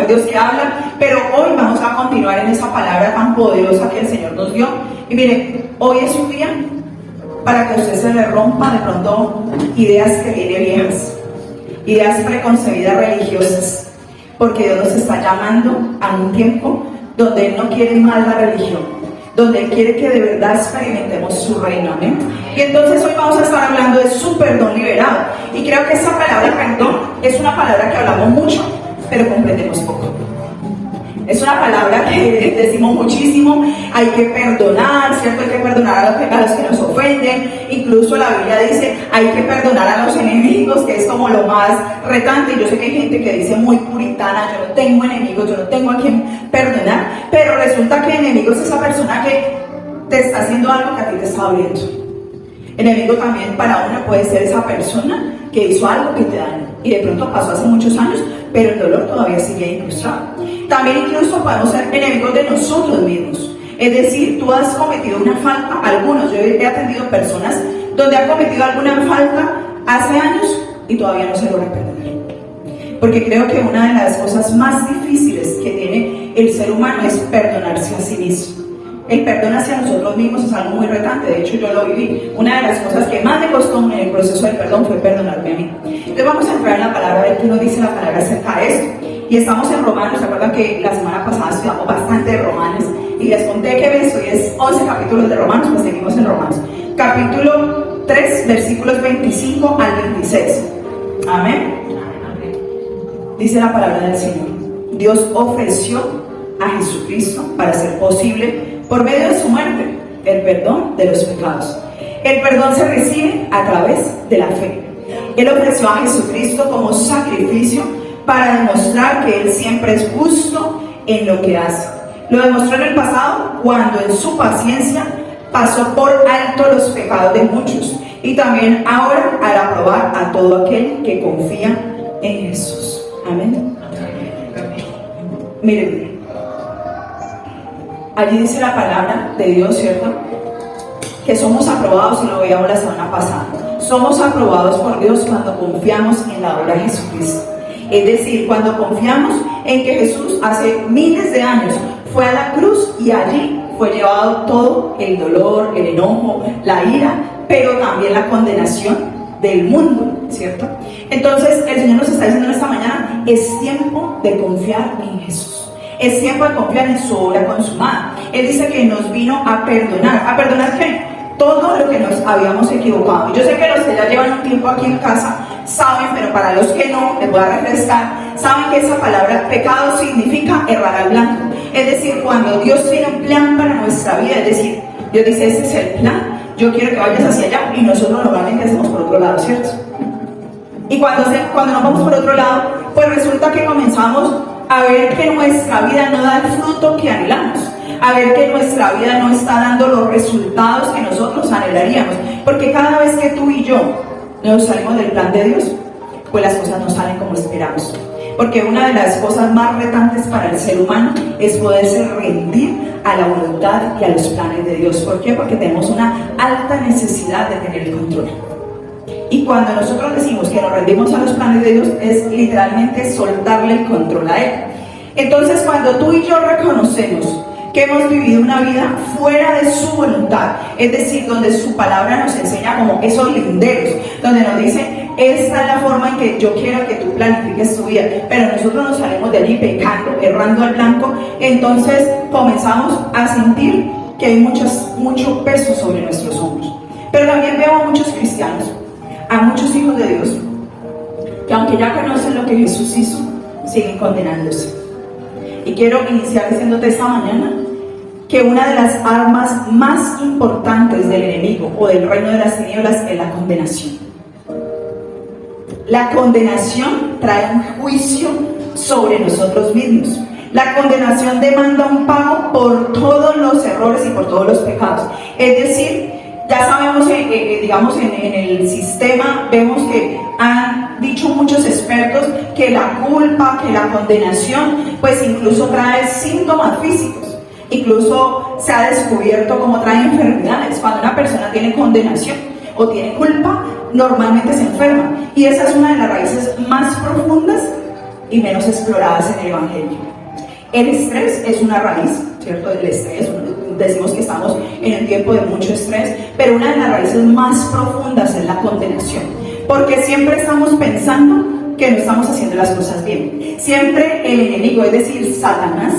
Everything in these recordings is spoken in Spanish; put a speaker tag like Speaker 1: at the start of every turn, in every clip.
Speaker 1: ver Dios que habla, pero hoy vamos a continuar en esa palabra tan poderosa que el Señor nos dio. Y mire, hoy es un día para que a usted se le rompa de pronto ideas que vienen viejas, ideas preconcebidas religiosas, porque Dios nos está llamando a un tiempo donde Él no quiere más la religión, donde Él quiere que de verdad experimentemos su reino, ¿amén? Y entonces hoy vamos a estar hablando de su perdón liberado, y creo que esa palabra perdón es una palabra que hablamos mucho, pero comprendemos poco. Es una palabra que decimos muchísimo, hay que perdonar, ¿cierto? Hay que perdonar a los que nos ofenden. Incluso la Biblia dice, hay que perdonar a los enemigos, que es como lo más retante. Y yo sé que hay gente que dice muy puritana, yo no tengo enemigos, yo no tengo a quien perdonar. Pero resulta que enemigo es esa persona que te está haciendo algo que a ti te está doliendo. Enemigo también para uno puede ser esa persona que hizo algo que te dañó. Y de pronto pasó hace muchos años, pero el dolor todavía sigue incrustado. También incluso podemos ser enemigos de nosotros mismos. Es decir, tú has cometido una falta, algunos, yo he atendido personas donde han cometido alguna falta hace años y todavía no se logra perdonar. Porque creo que una de las cosas más difíciles que tiene el ser humano es perdonarse a sí mismo. El perdón hacia nosotros mismos es algo muy retante, de hecho yo lo viví. Una de las cosas que más me costó en el proceso del perdón fue perdonarme a mí. Entonces vamos a entrar en la palabra, a ver qué nos dice la palabra acerca de esto. Y estamos en Romanos, ¿se acuerdan que la semana pasada estudiamos bastante de Romanos? Y les conté que hoy es 11 capítulos de Romanos, pues seguimos en Romanos. Capítulo 3, versículos 25 al 26. Amén. Dice la palabra del Señor. Dios ofreció a Jesucristo para hacer posible, por medio de su muerte, el perdón de los pecados. El perdón se recibe a través de la fe. Él ofreció a Jesucristo como sacrificio para demostrar que Él siempre es justo en lo que hace. Lo demostró en el pasado cuando en su paciencia pasó por alto los pecados de muchos, y también ahora al aprobar a todo aquel que confía en Jesús. Amén. Miren, allí dice la palabra de Dios, ¿cierto? Que somos aprobados, y lo veíamos la semana pasada. Somos aprobados por Dios cuando confiamos en la obra de Jesucristo. Es decir, cuando confiamos en que Jesús hace miles de años fue a la cruz y allí fue llevado todo el dolor, el enojo, la ira, pero también la condenación del mundo, ¿cierto? Entonces el Señor nos está diciendo en esta mañana, es tiempo de confiar en Jesús. Es tiempo de confiar en su obra consumada. Él dice que nos vino a perdonar. ¿A perdonar qué? Todo lo que nos habíamos equivocado. Yo sé que los que ya llevan un tiempo aquí en casa saben, pero para los que no, les voy a refrescar, saben que esa palabra pecado significa errar al blanco. Es decir, cuando Dios tiene un plan para nuestra vida, es decir, Dios dice, este es el plan, yo quiero que vayas hacia allá, y nosotros normalmente hacemos por otro lado, ¿cierto? Y cuando nos vamos por otro lado, pues resulta que comenzamos a ver que nuestra vida no da el fruto que anhelamos, a ver que nuestra vida no está dando los resultados que nosotros anhelaríamos, porque cada vez que tú y yo nos salimos del plan de Dios, pues las cosas no salen como esperamos. Porque una de las cosas más retantes para el ser humano es poderse rendir a la voluntad y a los planes de Dios. ¿Por qué? Porque tenemos una alta necesidad de tener el control. Y cuando nosotros decimos que nos rendimos a los planes de Dios, es literalmente soltarle el control a Él. Entonces, cuando tú y yo reconocemos que hemos vivido una vida fuera de su voluntad, es decir, donde su palabra nos enseña como esos linderos, donde nos dice, esta es la forma en que yo quiero que tú planifiques tu vida, pero nosotros nos salimos de allí pecando, errando al blanco, entonces comenzamos a sentir que hay mucho peso sobre nuestros hombros. Pero también veo a muchos cristianos, a muchos hijos de Dios, que aunque ya conocen lo que Jesús hizo, siguen condenándose. Y quiero iniciar diciéndote esta mañana que una de las armas más importantes del enemigo o del reino de las tinieblas es la condenación. La condenación trae un juicio sobre nosotros mismos. La condenación demanda un pago por todos los errores y por todos los pecados. Es decir, ya sabemos, digamos, en el sistema, vemos que han dicho muchos expertos que la culpa, que la condenación, pues incluso trae síntomas físicos. Incluso se ha descubierto cómo trae enfermedades. Cuando una persona tiene condenación o tiene culpa, normalmente se enferma. Y esa es una de las raíces más profundas y menos exploradas en el Evangelio. El estrés es una raíz, ¿cierto? El estrés, decimos que estamos en un tiempo de mucho estrés, pero una de las raíces más profundas es la condenación, porque siempre estamos pensando que no estamos haciendo las cosas bien. Siempre el enemigo, es decir, Satanás,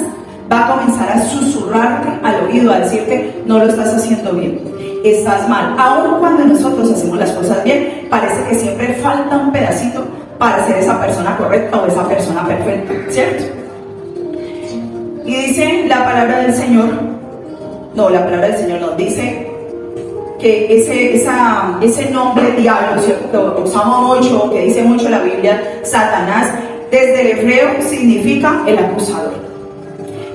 Speaker 1: va a comenzar a susurrarte al oído, a decirte, no lo estás haciendo bien, estás mal. Aun cuando nosotros hacemos las cosas bien, parece que siempre falta un pedacito para ser esa persona correcta o esa persona perfecta, ¿cierto? Y dice la palabra del Señor, dice que ese nombre diablo, ¿cierto? Que usamos mucho, que dice mucho la Biblia, Satanás, desde el hebreo significa el acusador.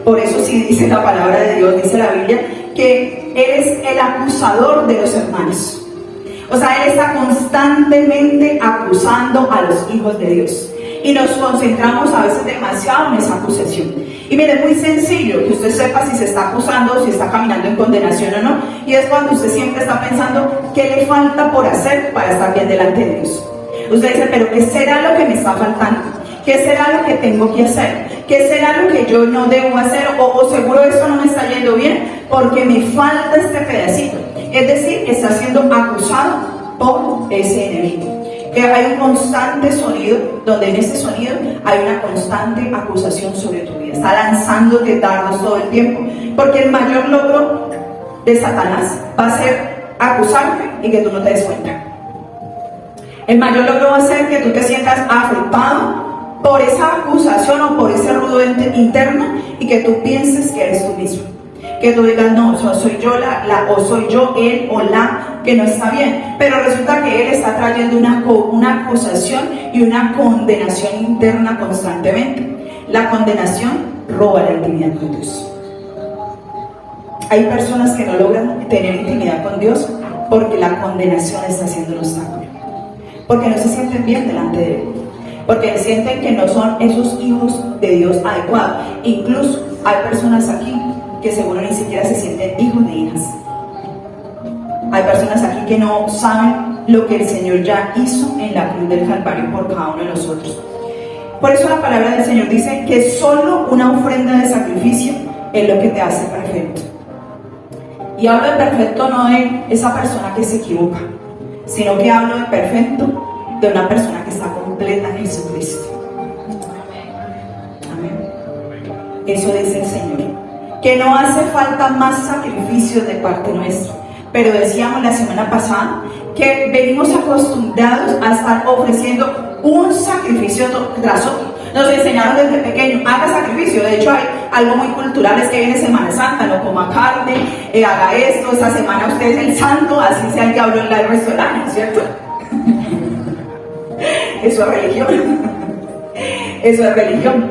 Speaker 1: Por eso sí dice la palabra de Dios, dice la Biblia, que Él es el acusador de los hermanos. O sea, Él está constantemente acusando a los hijos de Dios. Y nos concentramos a veces demasiado en esa acusación. Y mire, es muy sencillo que usted sepa si se está acusando, si está caminando en condenación o no. Y es cuando usted siempre está pensando qué le falta por hacer para estar bien delante de Dios. Usted dice, pero ¿qué será lo que me está faltando? ¿Qué será lo que tengo que hacer? ¿Qué será lo que yo no debo hacer? O seguro esto no me está yendo bien porque me falta este pedacito. Es decir, está siendo acusado por ese enemigo. Que hay un constante sonido, donde en ese sonido hay una constante acusación sobre tu vida. Está lanzándote dardos todo el tiempo. Porque el mayor logro de Satanás va a ser acusarte y que tú no te des cuenta. El mayor logro va a ser que tú te sientas afectado por esa acusación o por ese ruido interno y que tú pienses que eres tú mismo. Que tú digas, no, soy yo o soy yo, él o la que no está bien. Pero resulta que él está trayendo una acusación y una condenación interna constantemente. La condenación roba la intimidad con Dios. Hay personas que no logran tener intimidad con Dios porque la condenación está siendo un obstáculo. Porque no se sienten bien delante de Él. Porque sienten que no son esos hijos de Dios adecuados. Incluso hay personas aquí que seguro ni siquiera se sienten hijos ni hijas. Hay personas aquí que no saben lo que el Señor ya hizo en la cruz del Calvario por cada uno de nosotros. Por eso la palabra del Señor dice que solo una ofrenda de sacrificio es lo que te hace perfecto. Y hablo de perfecto no de esa persona que se equivoca, sino que hablo de perfecto de una persona que está completa en Jesucristo. Amén. Eso dice el Señor. Que no hace falta más sacrificios de parte nuestra. Pero decíamos la semana pasada que venimos acostumbrados a estar ofreciendo un sacrificio tras otro. Nos enseñaron desde pequeño, haga sacrificio. De hecho hay algo muy cultural, es que viene Semana Santa, no coma carne, haga esto, esta semana usted es el santo, así sea el diablo en el restaurante, ¿cierto? Eso es religión. Eso es religión.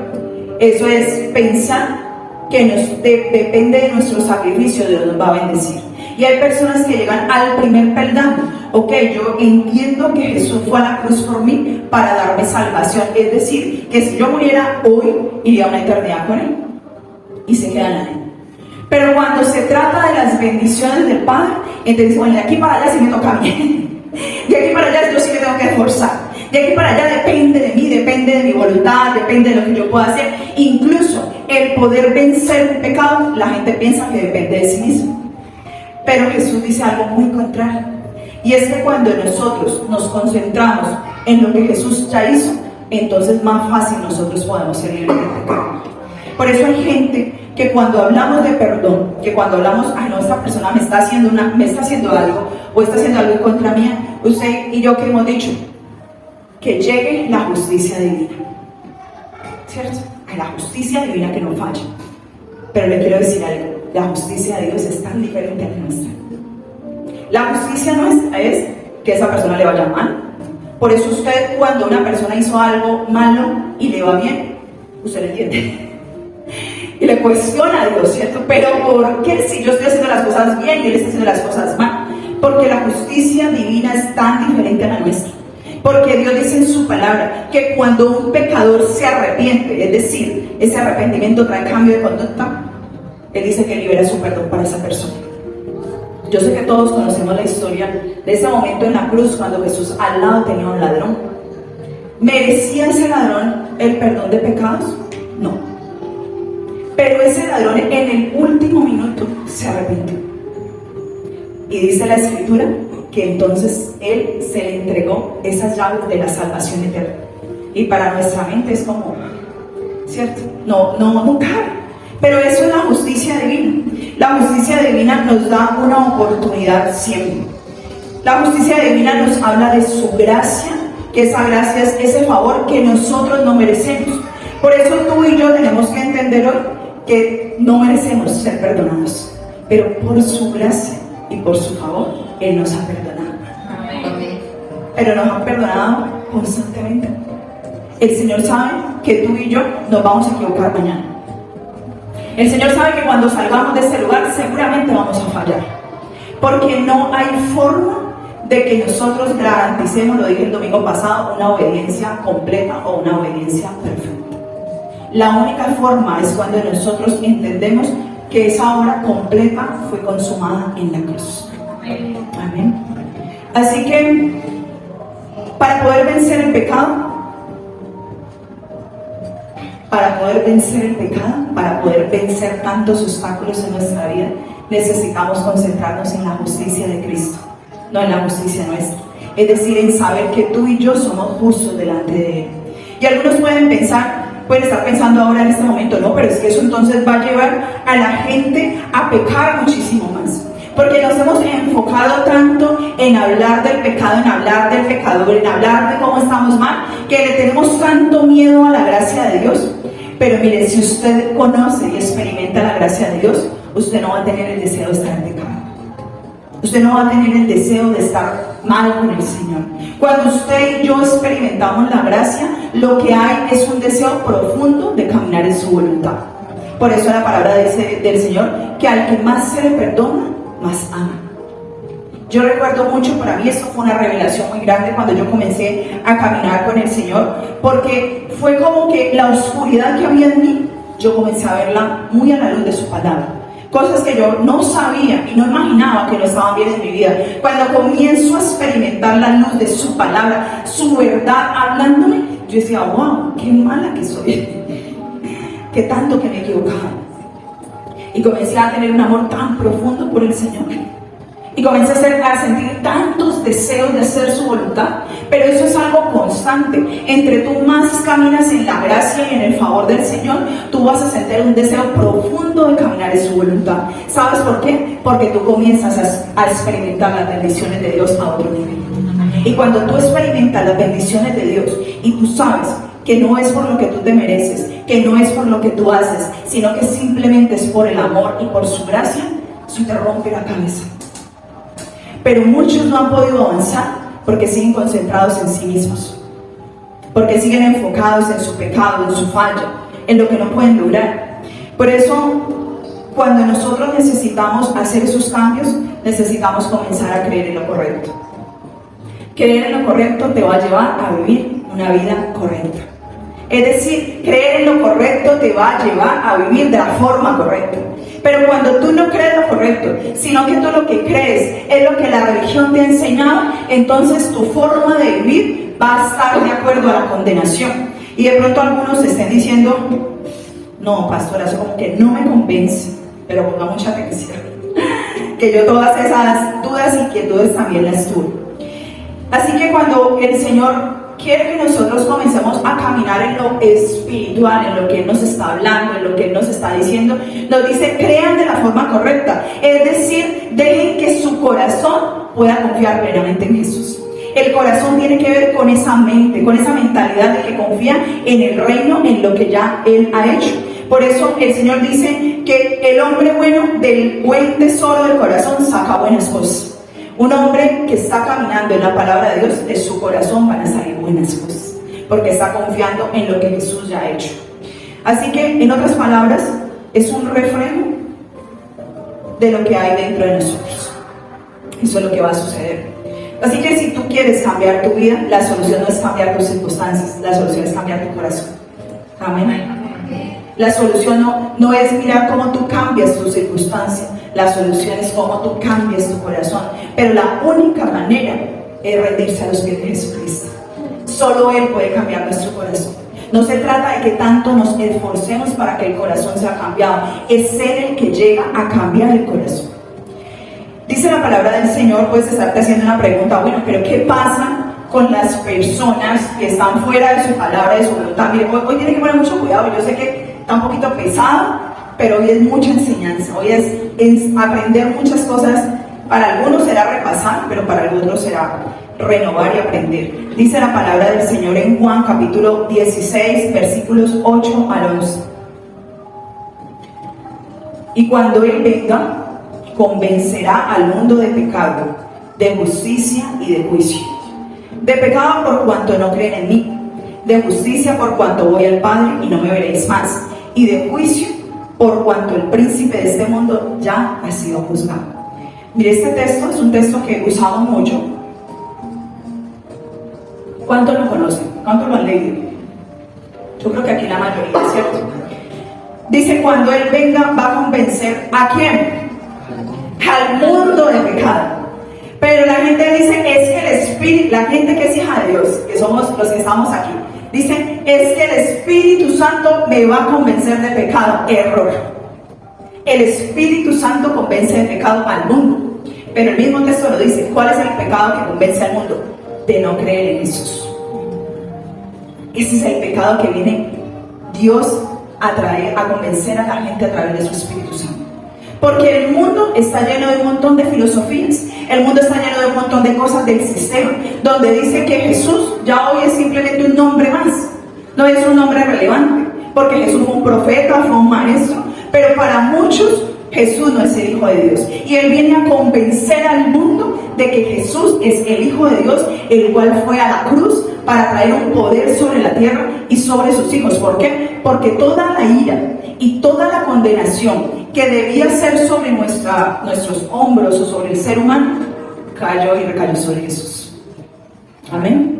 Speaker 1: Eso es pensar que depende de nuestro sacrificio, Dios nos va a bendecir. Y hay personas que llegan al primer peldaño. Ok, yo entiendo que Jesús fue a la cruz por mí para darme salvación. Es decir, que si yo muriera hoy, iría a una eternidad con Él. Y se quedan ahí. Pero cuando se trata de las bendiciones del Padre, entonces, bueno, de aquí para allá sí me toca a mí. De aquí para allá yo sí me tengo que esforzar. De aquí para allá depende de mí, depende de mi voluntad, depende de lo que yo pueda hacer. Incluso el poder vencer un pecado, la gente piensa que depende de sí mismo. Pero Jesús dice algo muy contrario. Y es que cuando nosotros nos concentramos en lo que Jesús ya hizo, entonces más fácil nosotros podemos ser libres del pecado. Por eso hay gente que cuando hablamos de perdón, que cuando hablamos, ay no, esta persona me está haciendo algo, o está haciendo algo contra mí, usted y yo que hemos dicho, que llegue la justicia divina, ¿cierto? La justicia divina que no falla. Pero le quiero decir algo, la justicia de Dios es tan diferente a la nuestra. La justicia nuestra es que a esa persona le vaya mal. Por eso usted, cuando una persona hizo algo malo y le va bien, usted le entiende y le cuestiona a Dios, ¿cierto? Pero ¿por qué si yo estoy haciendo las cosas bien y él está haciendo las cosas mal? Porque la justicia divina es tan diferente a la nuestra. Porque Dios dice en su palabra que cuando un pecador se arrepiente, es decir, ese arrepentimiento trae cambio de conducta, Él dice que libera su perdón para esa persona. Yo sé que todos conocemos la historia de ese momento en la cruz cuando Jesús al lado tenía un ladrón. ¿Merecía ese ladrón el perdón de pecados? No. Pero ese ladrón en el último minuto se arrepintió. Y dice la Escritura que entonces él se le entregó esas llaves de la salvación eterna. Y para nuestra mente es como, ¿cierto? No cabe. Pero eso es la justicia divina. La justicia divina nos da una oportunidad siempre. La justicia divina nos habla de su gracia, que esa gracia es ese favor que nosotros no merecemos. Por eso tú y yo tenemos que entender hoy que no merecemos ser perdonados, pero por su gracia y por su favor, Él nos ha perdonado. Amén. Pero nos ha perdonado constantemente. El Señor sabe que tú y yo nos vamos a equivocar mañana. El Señor sabe que cuando salgamos de este lugar seguramente vamos a fallar, porque no hay forma de que nosotros garanticemos, lo dije el domingo pasado, una obediencia completa o una obediencia perfecta. La única forma es cuando nosotros entendemos que esa obra completa fue consumada en la cruz. Amén. Así que para poder vencer el pecado, para poder vencer tantos obstáculos en nuestra vida, necesitamos concentrarnos en la justicia de Cristo, no en la justicia nuestra. Es decir, en saber que tú y yo somos justos delante de Él. Y algunos pueden estar pensando ahora en este momento, no, pero es que eso entonces va a llevar a la gente a pecar muchísimo más. Porque nos hemos enfocado tanto en hablar del pecado, en hablar del pecador, en hablar de cómo estamos mal, que le tenemos tanto miedo a la gracia de Dios. Pero mire, si usted conoce y experimenta la gracia de Dios, usted no va a tener el deseo de estar en pecado. Usted no va a tener el deseo de estar mal con el Señor. Cuando usted y yo experimentamos la gracia, lo que hay es un deseo profundo de caminar en su voluntad. Por eso la palabra dice del Señor que al que más se le perdona, más ama. Yo recuerdo mucho, para mí esto fue una revelación muy grande cuando yo comencé a caminar con el Señor, porque fue como que la oscuridad que había en mí, yo comencé a verla muy a la luz de su palabra. Cosas que yo no sabía y no imaginaba que no estaban bien en mi vida. Cuando comienzo a experimentar la luz de su palabra, su verdad hablándome, yo decía, wow, qué mala que soy, qué tanto que me he equivocado. Y comencé a tener un amor tan profundo por el Señor. Y comencé a sentir tantos deseos de hacer su voluntad. Pero eso es algo constante. Entre tú más caminas en la gracia y en el favor del Señor, tú vas a sentir un deseo profundo de caminar en su voluntad. ¿Sabes por qué? Porque tú comienzas a experimentar las bendiciones de Dios a otro nivel. Y cuando tú experimentas las bendiciones de Dios y tú sabes que no es por lo que tú te mereces, que no es por lo que tú haces, sino que simplemente es por el amor y por su gracia, eso te rompe la cabeza. Pero muchos no han podido avanzar porque siguen concentrados en sí mismos, porque siguen enfocados en su pecado, en su falla, en lo que no pueden lograr. Por eso, cuando nosotros necesitamos hacer esos cambios, necesitamos comenzar a creer en lo correcto. Creer en lo correcto te va a llevar a vivir una vida correcta. Es decir, creer en lo correcto te va a llevar a vivir de la forma correcta. Pero cuando tú no crees lo correcto, sino que tú lo que crees es lo que la religión te ha enseñado, entonces tu forma de vivir va a estar de acuerdo a la condenación. Y de pronto algunos estén diciendo, no, pastora, eso como que no me convence, pero ponga mucha atención, que yo todas esas dudas y inquietudes también las tuve. Así que cuando el Señor quiere que nosotros comencemos a caminar en lo espiritual, en lo que Él nos está hablando, en lo que Él nos está diciendo, nos dice, crean de la forma correcta. Es decir, dejen que su corazón pueda confiar plenamente en Jesús. El corazón tiene que ver con esa mente, con esa mentalidad de que confía en el reino, en lo que ya Él ha hecho. Por eso el Señor dice que el hombre bueno del buen tesoro del corazón saca buenas cosas. Un hombre que está caminando en la palabra de Dios, de su corazón van a salir buenas cosas, porque está confiando en lo que Jesús ya ha hecho. Así que, en otras palabras, es un reflejo de lo que hay dentro de nosotros. Eso es lo que va a suceder. Así que si tú quieres cambiar tu vida, la solución no es cambiar tus circunstancias, la solución es cambiar tu corazón. Amén. La solución no es mirar cómo tú cambias tu circunstancia, la solución es cómo tú cambias tu corazón. Pero la única manera es rendirse a los pies de Jesucristo. Solo Él puede cambiar nuestro corazón. No se trata de que tanto nos esforcemos para que el corazón sea cambiado. Es Él el que llega a cambiar el corazón. Dice la palabra del Señor, puedes estarte haciendo una pregunta, bueno, pero ¿qué pasa con las personas que están fuera de su palabra, de su voluntad? Mire, hoy tiene que poner mucho cuidado. Yo sé que está un poquito pesado, pero hoy es mucha enseñanza. Hoy es aprender muchas cosas. Para algunos será repasar, pero para otros será renovar y aprender. Dice la palabra del Señor en Juan capítulo 16, versículos 8 al 11. Y cuando Él venga, convencerá al mundo de pecado, de justicia y de juicio. De pecado por cuanto no creen en mí, de justicia por cuanto voy al Padre y no me veréis más, y de juicio por cuanto el príncipe de este mundo ya ha sido juzgado. Mire, este texto es un texto que usamos mucho. ¿Cuántos lo conocen? ¿Cuántos lo han leído? Yo creo que aquí la mayoría, ¿cierto? Dice, cuando Él venga va a convencer ¿a quién? Al mundo de pecado. Pero la gente dice, es que el Espíritu, la gente que es hija de Dios, que somos los que estamos aquí, dice, es que el Espíritu Santo me va a convencer de pecado. Error. El Espíritu Santo convence de pecado al mundo. Pero el mismo texto lo dice. ¿Cuál es el pecado que convence al mundo? De no creer en Jesús. Ese es el pecado que viene Dios a traer, a convencer a la gente a través de su Espíritu Santo. Porque el mundo está lleno de un montón de filosofías. El mundo está lleno de un montón de cosas del sistema, donde dice que Jesús ya hoy es simplemente un nombre más. No es un nombre relevante, porque Jesús fue un profeta, fue un maestro, pero para muchos Jesús no es el Hijo de Dios. Y Él viene a convencer al mundo de que Jesús es el Hijo de Dios, el cual fue a la cruz para traer un poder sobre la tierra y sobre sus hijos. ¿Por qué? Porque toda la ira y toda la condenación que debía ser sobre nuestros hombros o sobre el ser humano, cayó y recayó sobre Jesús. Amén.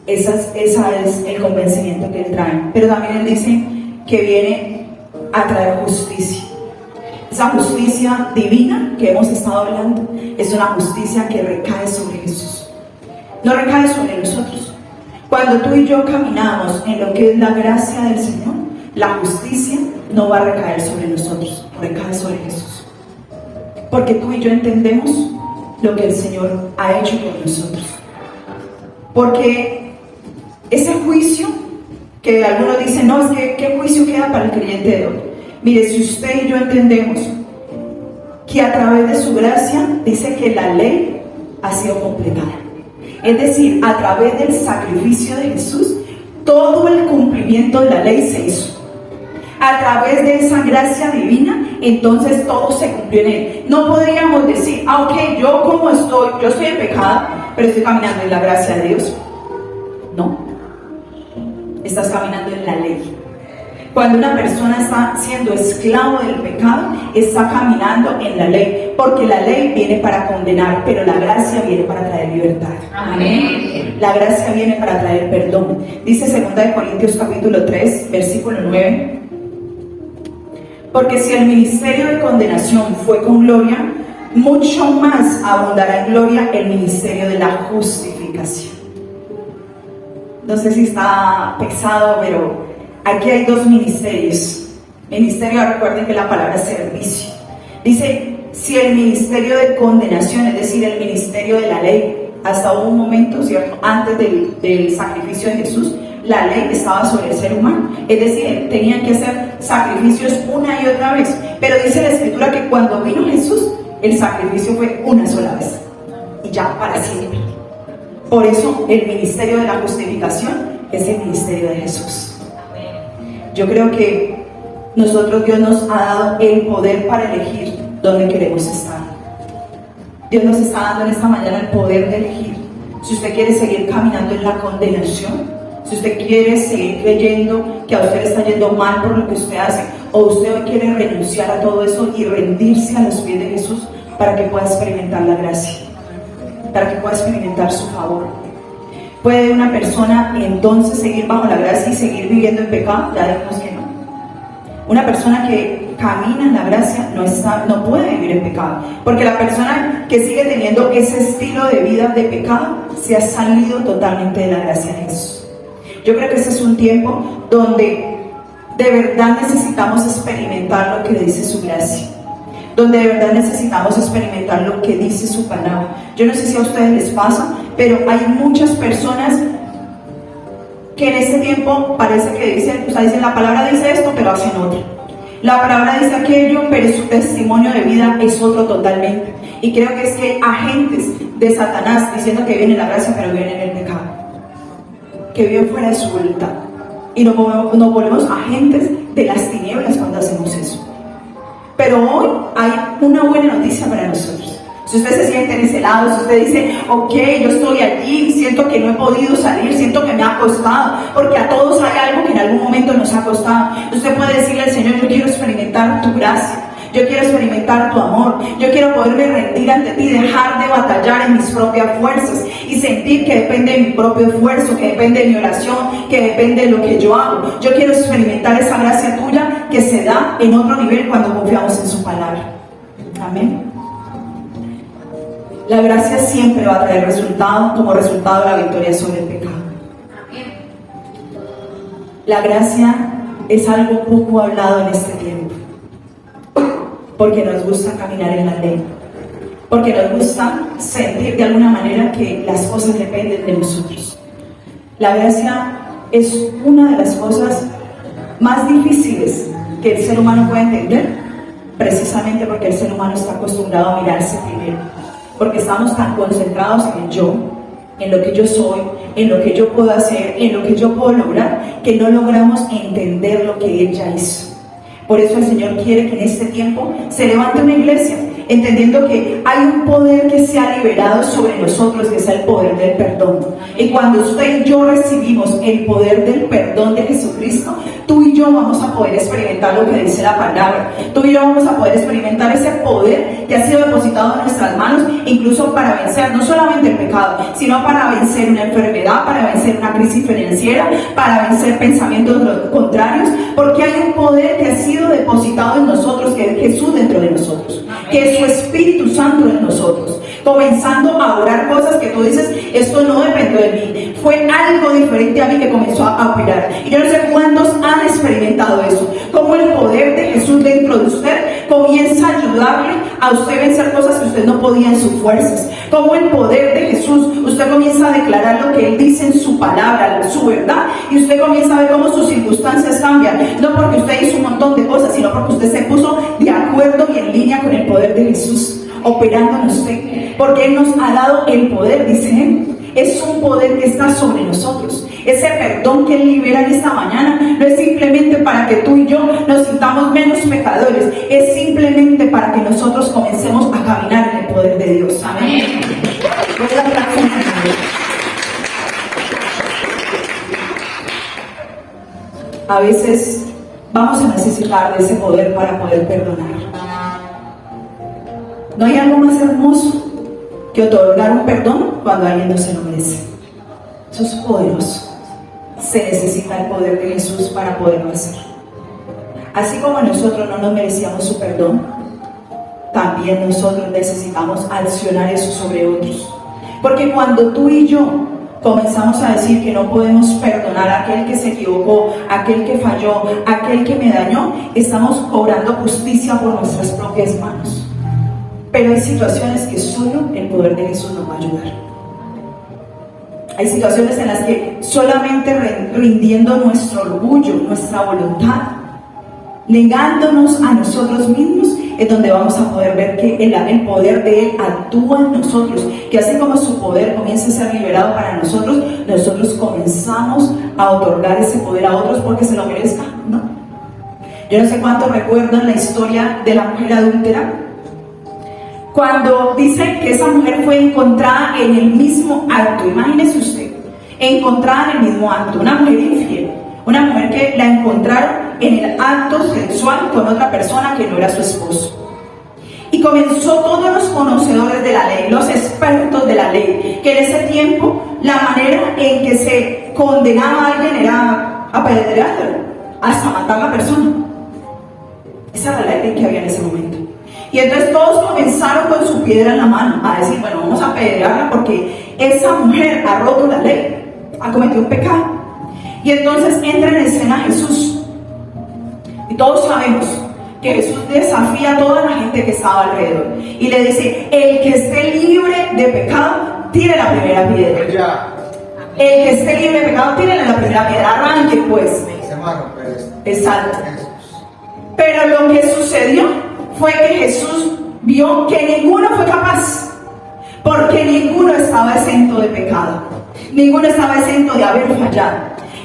Speaker 1: Ese es el convencimiento que Él trae. Pero también Él dice que viene a traer justicia. Esa justicia divina que hemos estado hablando es una justicia que recae sobre Jesús. No recae sobre nosotros. Cuando tú y yo caminamos en lo que es la gracia del Señor, la justicia no va a recaer sobre nosotros, recae sobre Jesús. Porque tú y yo entendemos lo que el Señor ha hecho por nosotros. Porque ese juicio que algunos dicen, no, es que ¿qué juicio queda para el creyente de hoy? Mire, si usted y yo entendemos que a través de su gracia dice que la ley ha sido completada. Es decir, a través del sacrificio de Jesús, todo el cumplimiento de la ley se hizo. A través de esa gracia divina, entonces todo se cumplió en Él. No podríamos decir, ok, yo estoy en pecado, pero estoy caminando en la gracia de Dios. No, estás caminando en la ley. Cuando una persona está siendo esclavo del pecado, está caminando en la ley, porque la ley viene para condenar, pero la gracia viene para traer libertad. Amén. La gracia viene para traer perdón. Dice 2 Corintios capítulo 3, versículo 9. Porque si el ministerio de condenación fue con gloria, mucho más abundará en gloria el ministerio de la justificación. No sé si está pesado, pero aquí hay dos ministerios. Ministerio, recuerden que la palabra es servicio. Dice, si el ministerio de condenación, es decir, el ministerio de la ley, hasta un momento, ¿cierto?, antes del sacrificio de Jesús, la ley estaba sobre el ser humano. Es decir, tenían que hacer sacrificios una y otra vez. Pero dice la Escritura que cuando vino Jesús, el sacrificio fue una sola vez. Y ya para siempre. Por eso el ministerio de la justificación es el ministerio de Jesús. Yo creo que Dios nos ha dado el poder para elegir dónde queremos estar. Dios nos está dando en esta mañana el poder de elegir. Si usted quiere seguir caminando en la condenación, si usted quiere seguir creyendo que a usted le está yendo mal por lo que usted hace, o usted hoy quiere renunciar a todo eso y rendirse a los pies de Jesús para que pueda experimentar la gracia, para que pueda experimentar su favor. ¿Puede una persona entonces seguir bajo la gracia y seguir viviendo en pecado? Ya dijimos que no. Una persona que camina en la gracia no puede vivir en pecado. Porque la persona que sigue teniendo ese estilo de vida de pecado se ha salido totalmente de la gracia de Jesús. Yo creo que ese es un tiempo donde de verdad necesitamos experimentar lo que dice su gracia, donde de verdad necesitamos experimentar lo que dice su palabra. Yo no sé si a ustedes les pasa, pero hay muchas personas que en este tiempo parece que dicen, o sea, dicen la palabra dice esto, pero hacen otro. La palabra dice aquello, pero su testimonio de vida es otro totalmente. Y creo que es que hay agentes de Satanás diciendo que viene la gracia, pero viene en el pecado, que viven fuera de su voluntad. Y nos volvemos agentes de las tinieblas cuando hacemos eso. Pero hoy hay una buena noticia para nosotros. Si usted se siente en ese lado, si usted dice, ok, yo estoy allí, siento que no he podido salir, siento que me ha costado, porque a todos hay algo que en algún momento nos ha costado. Usted puede decirle al Señor, yo quiero experimentar tu gracia, yo quiero experimentar tu amor, yo quiero poderme rendir ante ti, dejar de batallar en mis propias fuerzas y sentir que depende de mi propio esfuerzo, que depende de mi oración, que depende de lo que yo hago. Yo quiero experimentar esa gracia tuya que se da en otro nivel cuando confiamos en su palabra. Amén. La gracia siempre va a traer resultado, como resultado la victoria sobre el pecado. La gracia es algo poco hablado en este tiempo, porque nos gusta caminar en la ley, porque nos gusta sentir de alguna manera que las cosas dependen de nosotros. La gracia es una de las cosas más difíciles que el ser humano puede entender, precisamente porque el ser humano está acostumbrado a mirarse primero, porque estamos tan concentrados en el yo, en lo que yo soy, en lo que yo puedo hacer, en lo que yo puedo lograr, que no logramos entender lo que Él ya hizo. Por eso el Señor quiere que en este tiempo se levante una iglesia, entendiendo que hay un poder que se ha liberado sobre nosotros, que es el poder del perdón. Y cuando usted y yo recibimos el poder del perdón de Jesucristo, tú y yo vamos a poder experimentar lo que dice la palabra. Tú y yo vamos a poder experimentar ese poder que ha sido depositado en nuestras manos, incluso para vencer no solamente el pecado, sino para vencer una enfermedad, para vencer una crisis financiera, para vencer pensamientos contrarios, porque hay un poder que ha sido depositado en nosotros, que es Jesús dentro de nosotros, que es su Espíritu Santo en nosotros, comenzando a orar cosas que tú dices, esto no depende de mí, fue algo diferente a mí que comenzó a operar. Y yo no sé cuántos han experimentado eso, como el poder de Jesús dentro de usted comienza a ayudarle a usted vencer cosas que usted no podía en sus fuerzas, como el poder de Jesús, usted comienza a declarar lo que Él dice en su palabra, su verdad, y usted comienza a ver cómo sus circunstancias cambian, no porque usted hizo un montón de cosas, sino porque usted se puso de acuerdo y en línea con el poder de Jesús operando en usted, porque Él nos ha dado el poder, dice Él. Es un poder que está sobre nosotros. Ese perdón que Él libera en esta mañana no es simplemente para que tú y yo nos sintamos menos pecadores, es simplemente para que nosotros comencemos a caminar en el poder de Dios. Amén. A veces vamos a necesitar de ese poder para poder perdonar. No hay algo más hermoso que otorgar un perdón cuando alguien no se lo merece. Eso es poderoso. Se necesita el poder de Jesús para poderlo hacer. Así como nosotros no nos merecíamos su perdón, también nosotros necesitamos accionar eso sobre otros. Porque cuando tú y yo comenzamos a decir que no podemos perdonar a aquel que se equivocó, a aquel que falló, a aquel que me dañó, estamos cobrando justicia por nuestras propias manos. Pero hay situaciones que solo el poder de Jesús nos va a ayudar. Hay situaciones en las que solamente rindiendo nuestro orgullo, nuestra voluntad, negándonos a nosotros mismos, es donde vamos a poder ver que el poder de Él actúa en nosotros, que así como su poder comienza a ser liberado para nosotros, nosotros comenzamos a otorgar ese poder a otros porque se lo merezcan, ¿no? Yo no sé cuántos recuerdan la historia de la mujer adúltera, cuando dicen que esa mujer fue encontrada en el mismo acto. Imagínese usted, encontrada en el mismo acto, una mujer infiel, una mujer que la encontraron en el acto sexual con otra persona que no era su esposo. Y comenzó todos los conocedores de la ley, los expertos de la ley, que en ese tiempo la manera en que se condenaba a alguien era apedrearlo, hasta matar a la persona. Esa era la ley. alguien que había en ese momento. Y entonces todos comenzaron con su piedra en la mano a decir, bueno, vamos a apedrearla porque esa mujer ha roto la ley, ha cometido un pecado. Y entonces entra en escena Jesús. Y todos sabemos que Jesús desafía a toda la gente que estaba alrededor. Y le dice, el que esté libre de pecado, tire la primera piedra. El que esté libre de pecado, tire la primera piedra. Arranque pues. Exacto. Pero lo que sucedió fue que Jesús vio que ninguno fue capaz, porque ninguno estaba exento de pecado, ninguno estaba exento de haber fallado.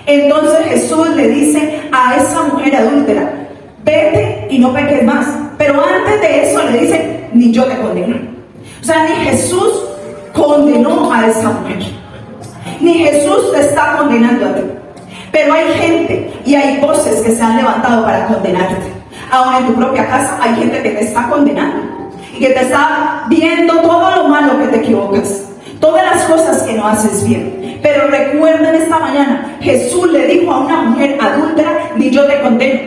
Speaker 1: Entonces Jesús le dice a esa mujer adúltera, vete y no peques más. Pero antes de eso le dice, ni yo te condeno. O sea, ni Jesús condenó a esa mujer, ni Jesús te está condenando a ti. Pero hay gente y hay voces que se han levantado para condenarte. Aún en tu propia casa hay gente que te está condenando y que te está viendo todo lo malo que te equivocas, todas las cosas que no haces bien. Pero recuerda en esta mañana, Jesús le dijo a una mujer adúltera, ni yo te condeno,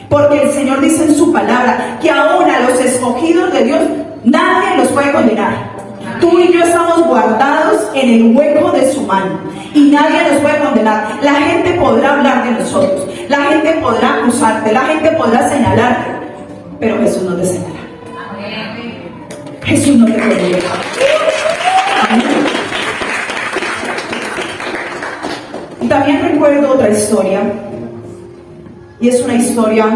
Speaker 1: porque el Señor dice en su palabra que aún a los escogidos de Dios nadie los puede condenar. Tú y yo estamos guardados en el hueco de su mano y nadie nos puede condenar. La gente podrá hablar de nosotros, la gente podrá acusarte, la gente podrá señalarte, pero Jesús no te señala. Jesús no te condena. Y también recuerdo otra historia, y es una historia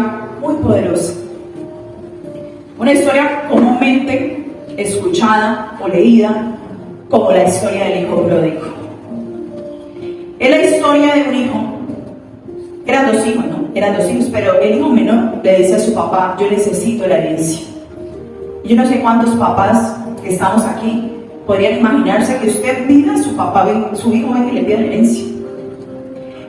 Speaker 1: muy poderosa, una historia comúnmente escuchada o leída como la historia del hijo pródigo. Es la historia de un hijo. Eran dos hijos, ¿no? Eran dos hijos, pero el hijo menor le dice a su papá, yo necesito la herencia. Yo no sé cuántos papás que estamos aquí podrían imaginarse que usted pida, su papá, su hijo venga y le pida la herencia.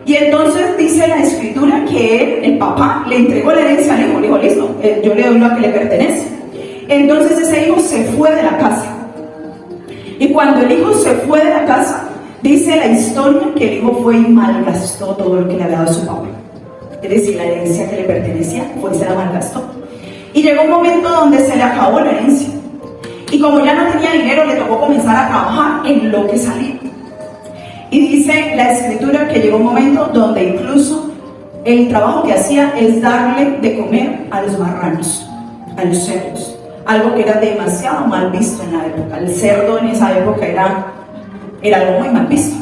Speaker 1: Y entonces dice la escritura que el papá le entregó la herencia al hijo, le dijo, listo, yo le doy lo que le pertenece. Entonces ese hijo se fue de la casa. Y cuando el hijo se fue de la casa, dice la historia que el hijo fue y malgastó todo lo que le había dado su papá. Es decir, la herencia que le pertenecía, pues se la malgastó. Y llegó un momento donde se le acabó la herencia. Y como ya no tenía dinero, le tocó comenzar a trabajar en lo que salía. Y dice la escritura que llegó un momento donde incluso el trabajo que hacía es darle de comer a los marranos, a los cerdos. Algo que era demasiado mal visto en la época. El cerdo en esa época era algo muy mal visto.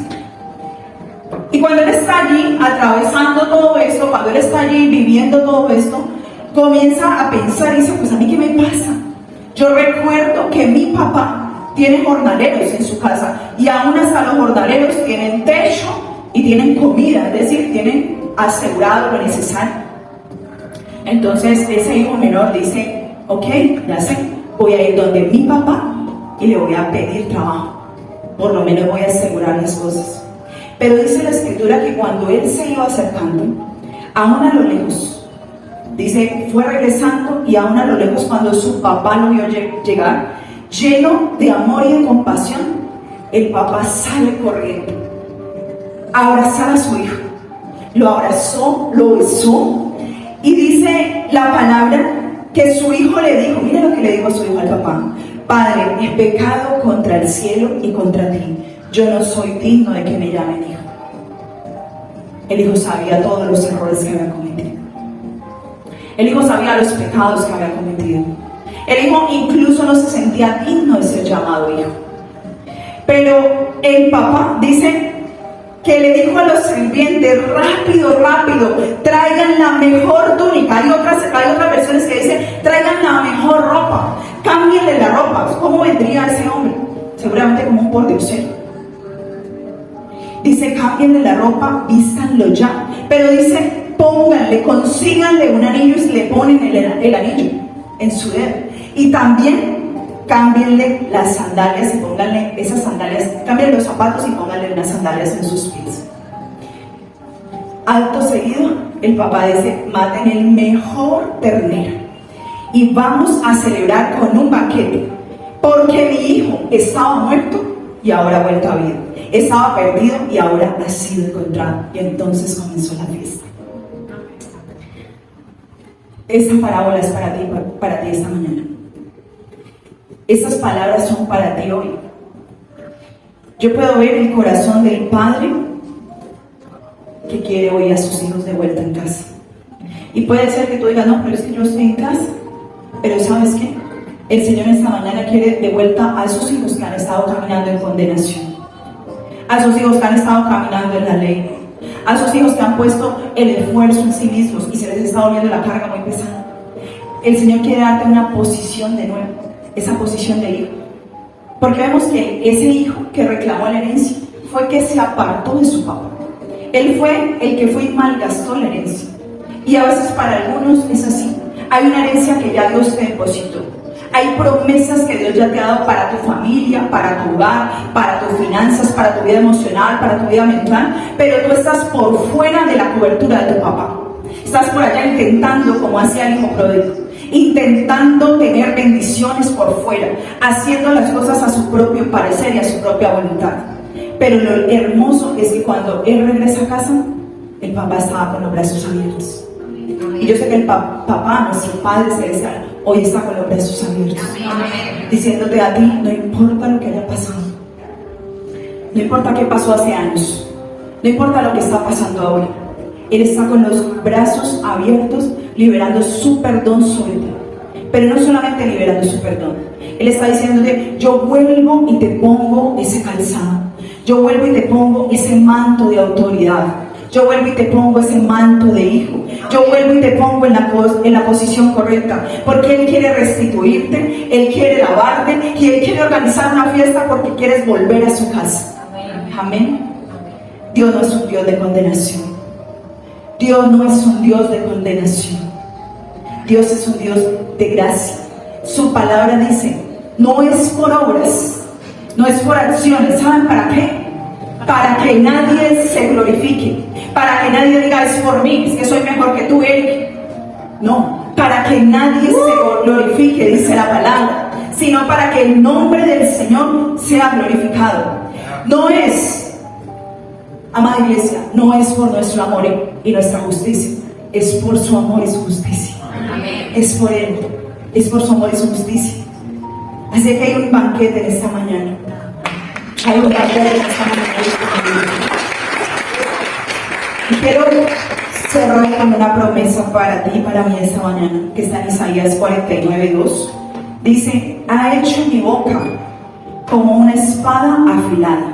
Speaker 1: Y cuando él está allí atravesando todo esto, cuando él está allí viviendo todo esto, comienza a pensar y dice, pues a mí ¿qué me pasa? Yo recuerdo que mi papá tiene jornaleros en su casa y aún hasta los jornaleros tienen techo y tienen comida, es decir, tienen asegurado lo necesario. Entonces ese hijo menor dice, ok, ya sé, voy a ir donde mi papá y le voy a pedir trabajo. Por lo menos voy a asegurar las cosas. Pero dice la escritura que cuando él se iba acercando, aún a lo lejos, dice, fue regresando y aún a lo lejos cuando su papá lo vio llegar, lleno de amor y de compasión, el papá sale corriendo a abrazar a su hijo. Lo abrazó, lo besó y dice la palabra que su hijo le dijo, mira lo que le dijo su hijo al papá, Padre, he pecado contra el cielo y contra ti, yo no soy digno de que me llamen hijo. El hijo sabía todos los errores que había cometido, el hijo sabía los pecados que había cometido, el hijo incluso no se sentía digno de ser llamado hijo. Pero el papá dice que le dijo a los sirvientes, rápido, rápido, traigan la mejor túnica. Hay otras versiones que dicen, traigan la mejor ropa, cámbienle la ropa. ¿Cómo vendría ese hombre? Seguramente como un pordiosero. Dice, cámbienle la ropa, vístanlo ya. Pero dice, pónganle, consíganle un anillo y se le ponen el anillo en su dedo. Y también cámbienle las sandalias y pónganle esas sandalias, cámbienle los zapatos y pónganle unas sandalias en sus pies. Acto seguido, el papá dice, maten el mejor ternero y vamos a celebrar con un banquete, porque mi hijo estaba muerto y ahora ha vuelto a vida, estaba perdido y ahora ha sido encontrado. Y entonces comenzó la fiesta. Esta parábola es para ti esta mañana. Estas palabras son para ti hoy. Yo puedo ver el corazón del padre que quiere hoy a sus hijos de vuelta en casa. Y puede ser que tú digas, no, pero es que yo estoy en casa. Pero ¿sabes qué? El Señor esta mañana quiere de vuelta a sus hijos que han estado caminando en condenación, a sus hijos que han estado caminando en la ley, a sus hijos que han puesto el esfuerzo en sí mismos y se les está volviendo la carga muy pesada. El Señor quiere darte una posición de nuevo, esa posición de hijo. Porque vemos que ese hijo que reclamó la herencia fue el que se apartó de su papá. Él fue el que fue y malgastó la herencia. Y a veces para algunos es así. Hay una herencia que ya Dios te depositó. Hay promesas que Dios ya te ha dado para tu familia, para tu hogar, para tus finanzas, para tu vida emocional, para tu vida mental, pero tú estás por fuera de la cobertura de tu papá. Estás por allá intentando, como hacía el hijo pródigo, intentando tener bendiciones por fuera, haciendo las cosas a su propio parecer y a su propia voluntad. Pero lo hermoso es que cuando él regresa a casa, el papá estaba con los brazos abiertos. Y yo sé que el papá, nuestro Padre Celestial, hoy está con los brazos abiertos, diciéndote a ti, no importa lo que haya pasado, no importa qué pasó hace años, no importa lo que está pasando ahora, Él está con los brazos abiertos, liberando su perdón sobre ti. Pero no solamente liberando su perdón, Él está diciéndote, yo vuelvo y te pongo ese calzado, yo vuelvo y te pongo ese manto de autoridad, yo vuelvo y te pongo ese manto de hijo, yo vuelvo y te pongo en la posición correcta, porque Él quiere restituirte, Él quiere lavarte y Él quiere organizar una fiesta porque quieres volver a su casa. Amén. Dios no es un Dios de condenación. Dios no es un Dios de condenación. Dios es un Dios de gracia. Su palabra dice, no es por obras, no es por acciones. ¿Saben para qué? Para que nadie se glorifique, para que nadie diga es por mí, es que soy mejor que tú, Eric. No, para que nadie se glorifique, dice la palabra, sino para que el nombre del Señor sea glorificado. No es, amada iglesia, no es por nuestro amor y nuestra justicia, es por su amor y su justicia. Es por Él, es por su amor y su justicia. Así que hay un banquete en esta mañana. Hay un banquete en esta mañana. Y quiero cerrar con una promesa para ti y para mí esta mañana, que está en Isaías 49:2. Dice, ha hecho mi boca como una espada afilada.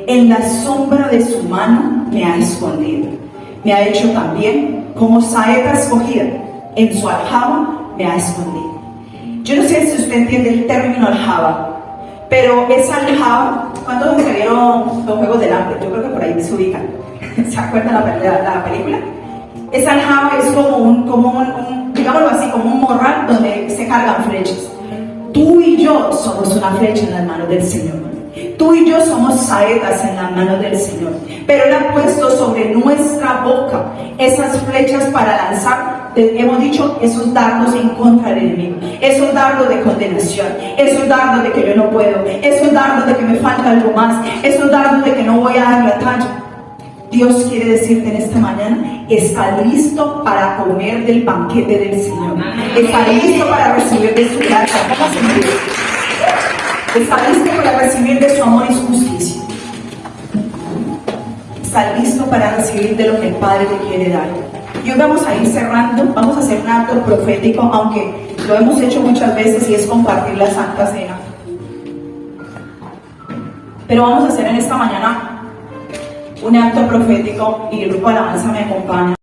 Speaker 1: En la sombra de su mano me ha escondido. Me ha hecho también como saeta escogida. En su aljaba me ha escondido. Yo no sé si usted entiende el término aljaba, pero esa aljaba, ¿cuántos se vieron los Juegos del Hambre? Yo creo que por ahí se ubican. ¿Se acuerdan la película? Esa aljaba es como un, digámoslo así, como un morral donde se cargan flechas. Tú y yo somos una flecha en las manos del Señor. Tú y yo somos saetas en las manos del Señor. Pero Él ha puesto sobre nuestra boca esas flechas para lanzar, hemos dicho, esos dardos en contra del enemigo, esos dardos de condenación, esos dardos de que yo no puedo, esos dardos de que me falta algo más, esos dardos de que no voy a dar la talla. Dios quiere decirte en esta mañana, está listo para comer del banquete del Señor, está listo para recibir de su gracia. Está listo para recibir de su amor y su justicia. Está listo para recibir de lo que el Padre te quiere dar. Y hoy vamos a ir cerrando, vamos a hacer un acto profético, aunque lo hemos hecho muchas veces y es compartir la Santa Cena. Pero vamos a hacer en esta mañana un acto profético y el grupo de alabanza me acompaña.